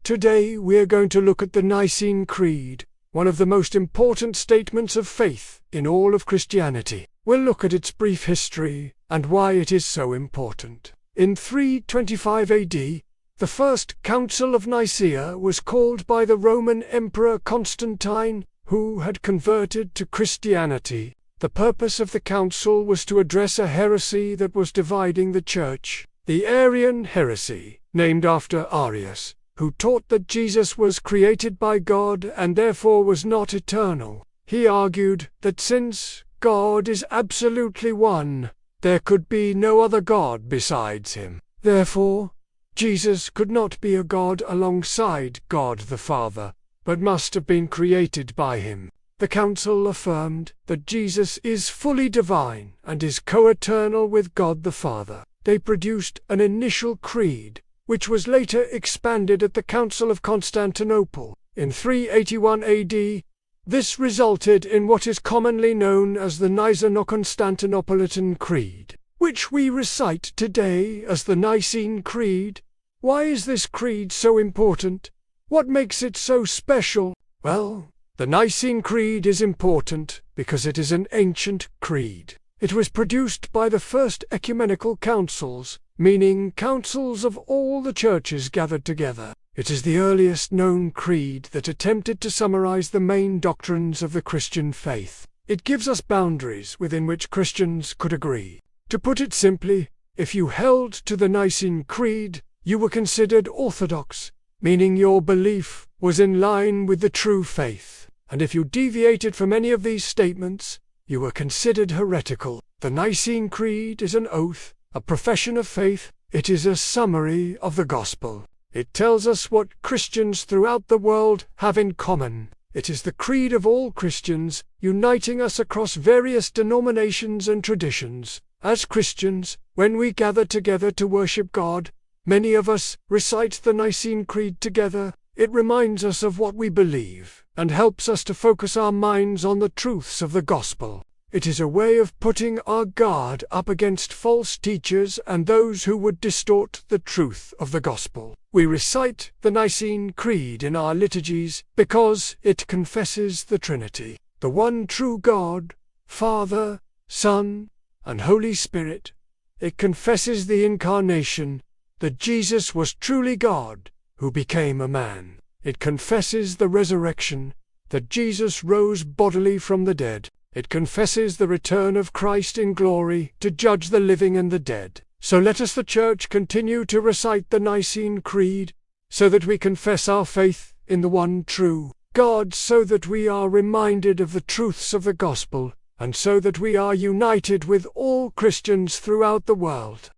Today we are going to look at the Nicene Creed, one of the most important statements of faith in all of Christianity. We'll look at its brief history and why it is so important. In 325 AD, the First Council of Nicaea was called by the Roman Emperor Constantine, who had converted to Christianity. The purpose of the council was to address a heresy that was dividing the Church, the Arian heresy, named after Arius, who taught that Jesus was created by God and therefore was not eternal. He argued that since God is absolutely one, there could be no other God besides him. Therefore, Jesus could not be a God alongside God the Father, but must have been created by him. The council affirmed that Jesus is fully divine and is co-eternal with God the Father. They produced an initial creed, which was later expanded at the Council of Constantinople in 381 AD. This resulted in what is commonly known as the Niceno-Constantinopolitan Creed, which we recite today as the Nicene Creed. Why is this creed so important? What makes it so special? Well, the Nicene Creed is important because it is an ancient creed. It was produced by the first ecumenical councils, meaning councils of all the churches gathered together. It is the earliest known creed that attempted to summarize the main doctrines of the Christian faith. It gives us boundaries within which Christians could agree. To put it simply, if you held to the Nicene Creed, you were considered orthodox, meaning your belief was in line with the true faith. And if you deviated from any of these statements, you were considered heretical. The Nicene Creed is an oath, a profession of faith. It is a summary of the gospel. It tells us what Christians throughout the world have in common. It is the creed of all Christians, uniting us across various denominations and traditions. As Christians, when we gather together to worship God, many of us recite the Nicene Creed together. It reminds us of what we believe and helps us to focus our minds on the truths of the gospel. It is a way of putting our guard up against false teachers and those who would distort the truth of the gospel. We recite the Nicene Creed in our liturgies because it confesses the Trinity, the one true God, Father, Son, and Holy Spirit. It confesses the Incarnation, that Jesus was truly God, who became a man. It confesses the resurrection, that Jesus rose bodily from the dead. It confesses the return of Christ in glory to judge the living and the dead. So let us, the Church, continue to recite the Nicene Creed, so that we confess our faith in the one true God, so that we are reminded of the truths of the gospel, and so that we are united with all Christians throughout the world.